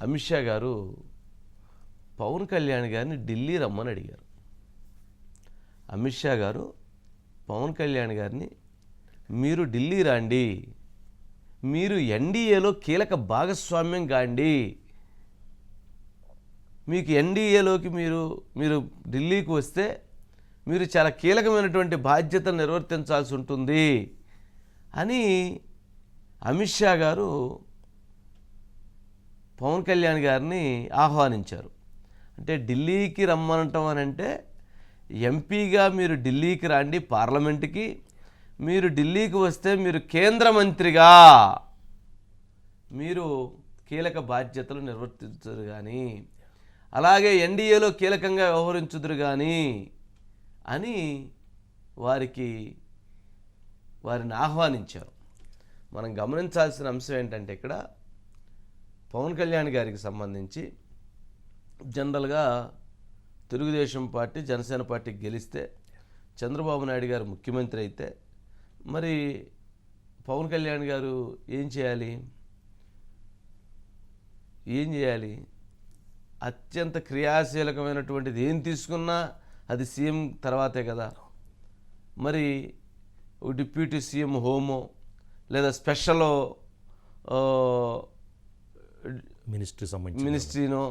అమిత్ షా గారు పవన్ కళ్యాణ్ గారిని ఢిల్లీ రమ్మని అడిగారు. అమిత్ షా గారు పవన్ కళ్యాణ్ గారిని మీరు ఢిల్లీ రండి, మీరు ఎన్డీఏలో కీలక భాగస్వామ్యం కాండి, మీకు ఎన్డీఏలోకి మీరు ఢిల్లీకి వస్తే మీరు చాలా కీలకమైనటువంటి బాధ్యతను నిర్వర్తించాల్సి ఉంటుంది అని అమిత్ షా గారు పవన్ కళ్యాణ్ గారిని ఆహ్వానించారు. అంటే ఢిల్లీకి రమ్మనటం అని అంటే ఎంపీగా మీరు ఢిల్లీకి రండి పార్లమెంటుకి, మీరు ఢిల్లీకి వస్తే మీరు కేంద్ర మంత్రిగా మీరు కీలక బాధ్యతలు నిర్వర్తించరు కానీ, అలాగే ఎన్డీఏలో కీలకంగా వ్యవహరించుదురు కానీ అని వారిని ఆహ్వానించారు. మనం గమనించాల్సిన అంశం ఏంటంటే ఇక్కడ పవన్ కళ్యాణ్ గారికి సంబంధించి జనరల్గా తెలుగుదేశం పార్టీ జనసేన పార్టీ గెలిస్తే చంద్రబాబు నాయుడు గారు ముఖ్యమంత్రి అయితే మరి పవన్ కళ్యాణ్ గారు ఏం చేయాలి? అత్యంత క్రియాశీలకమైనటువంటిది ఏం తీసుకున్నా అది సీఎం తర్వాతే కదా. మరి డిప్యూటీ సీఎం హోమో లేదా స్పెషల్ మినిస్ట్రీనో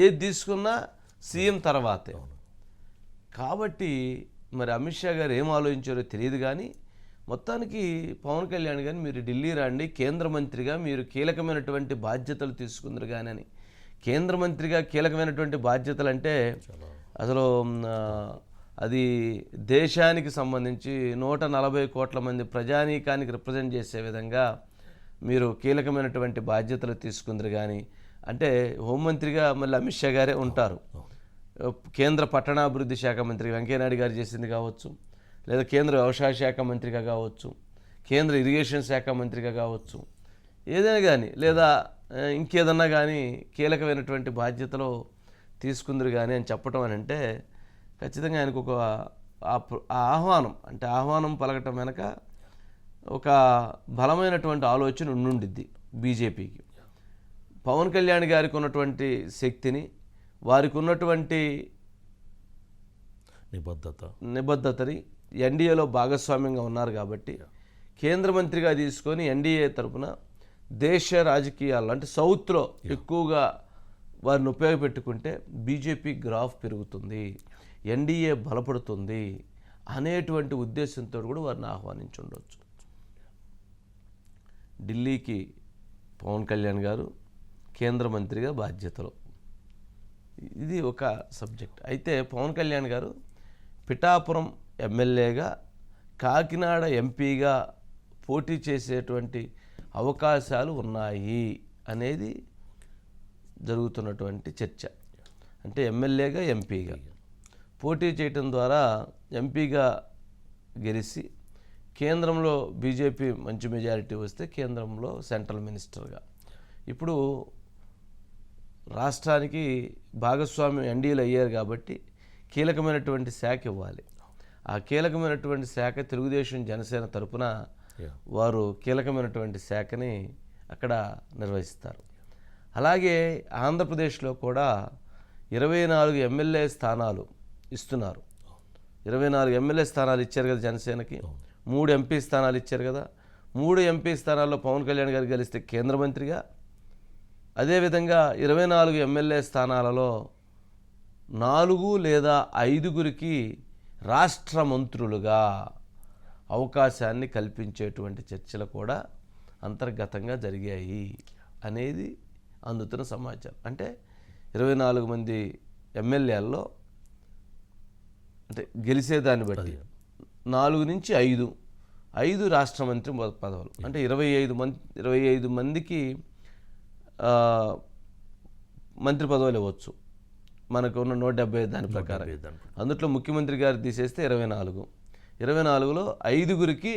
ఏది తీసుకున్నా సీఎం తర్వాతే. కాబట్టి మరి అమిత్ షా గారు ఏం ఆలోచించారో తెలియదు కానీ మొత్తానికి పవన్ కళ్యాణ్ గారిని మీరు ఢిల్లీ రండి, కేంద్ర మంత్రిగా మీరు కీలకమైనటువంటి బాధ్యతలు తీసుకుందరు కానీ అని. కేంద్ర మంత్రిగా కీలకమైనటువంటి బాధ్యతలు అంటే అసలు అది దేశానికి సంబంధించి 140 కోట్ల మంది ప్రజానీకానికి రిప్రజెంట్ చేసే విధంగా మీరు కీలకమైనటువంటి బాధ్యతలు తీసుకుందరు కానీ అంటే హోంమంత్రిగా మళ్ళీ అమిత్ షా గారే ఉంటారు. కేంద్ర పట్టణాభివృద్ధి శాఖ మంత్రి వెంకయ్యనాయుడు గారు చేసింది కావచ్చు, లేదా కేంద్ర వ్యవసాయ శాఖ మంత్రిగా కావచ్చు, కేంద్ర ఇరిగేషన్ శాఖ మంత్రిగా కావచ్చు, ఏదైనా కానీ లేదా ఇంకేదన్నా కానీ కీలకమైనటువంటి బాధ్యతలు తీసుకుందరు కానీ అని చెప్పటం అని అంటే ఖచ్చితంగా ఆయనకు ఒక ఆహ్వానం అంటే ఆహ్వానం పలకటం వెనక ఒక బలమైనటువంటి ఆలోచన ఉండుండిద్ది బీజేపీకి. పవన్ కళ్యాణ్ గారికి ఉన్నటువంటి శక్తిని, వారికి ఉన్నటువంటి నిబద్ధతని ఎన్డీఏలో భాగస్వామ్యంగా ఉన్నారు కాబట్టి కేంద్ర మంత్రిగా తీసుకొని ఎన్డీఏ తరఫున దేశ రాజకీయాల్లో అంటే సౌత్లో ఎక్కువగా వారిని ఉపయోగపెట్టుకుంటే బీజేపీ గ్రాఫ్ పెరుగుతుంది, ఎన్డీఏ బలపడుతుంది అనేటువంటి ఉద్దేశంతో కూడా వారిని ఆహ్వానించి ఉండవచ్చు. ఢిల్లీకి పవన్ కళ్యాణ్ గారు కేంద్ర మంత్రిగా బాధ్యతలు, ఇది ఒక సబ్జెక్ట్. అయితే పవన్ కళ్యాణ్ గారు పిఠాపురం ఎమ్మెల్యేగా, కాకినాడ ఎంపీగా పోటీ చేసేటువంటి అవకాశాలు ఉన్నాయి అనేది జరుగుతున్నటువంటి చర్చ. అంటే ఎమ్మెల్యేగా ఎంపీగా పోటీ చేయటం ద్వారా ఎంపీగా గెలిచి కేంద్రంలో బీజేపీ మంచి మెజారిటీ వస్తే కేంద్రంలో సెంట్రల్ మినిస్టర్గా, ఇప్పుడు రాష్ట్రానికి భాగస్వామ్యం ఎన్డీఏలు అయ్యారు కాబట్టి కీలకమైనటువంటి శాఖ ఇవ్వాలి. ఆ కీలకమైనటువంటి శాఖ తెలుగుదేశం జనసేన తరపున వారు కీలకమైనటువంటి శాఖని అక్కడ నిర్వహిస్తారు. అలాగే ఆంధ్రప్రదేశ్లో కూడా 24 ఎమ్మెల్యే స్థానాలు ఇస్తున్నారు. 24 ఎమ్మెల్యే స్థానాలు ఇచ్చారు కదా జనసేనకి, 3 ఎంపీ స్థానాలు ఇచ్చారు కదా. 3 ఎంపీ స్థానాల్లో పవన్ కళ్యాణ్ గారు గెలిస్తే కేంద్ర మంత్రిగా, అదేవిధంగా 24 ఎమ్మెల్యే స్థానాలలో 4 లేదా 5గురికి రాష్ట్ర మంత్రులుగా అవకాశాన్ని కల్పించేటువంటి చర్చలు కూడా అంతర్గతంగా జరిగాయి అనేది అందుతున్న సమాచారం. అంటే 24 మంది ఎమ్మెల్యేల్లో అంటే గెలిచేదాన్ని బట్టి 4 నుంచి 5 రాష్ట్ర మంత్రి పదవులు అంటే 25 మందికి మంత్రి పదవులు ఇవ్వచ్చు మనకు ఉన్న 175 దాని ప్రకారం. అందులో ముఖ్యమంత్రి గారు తీసేస్తే 24లో 5గురికి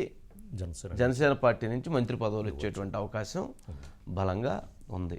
జనసేన పార్టీ నుంచి మంత్రి పదవులు ఇచ్చేటువంటి అవకాశం బలంగా ఉంది.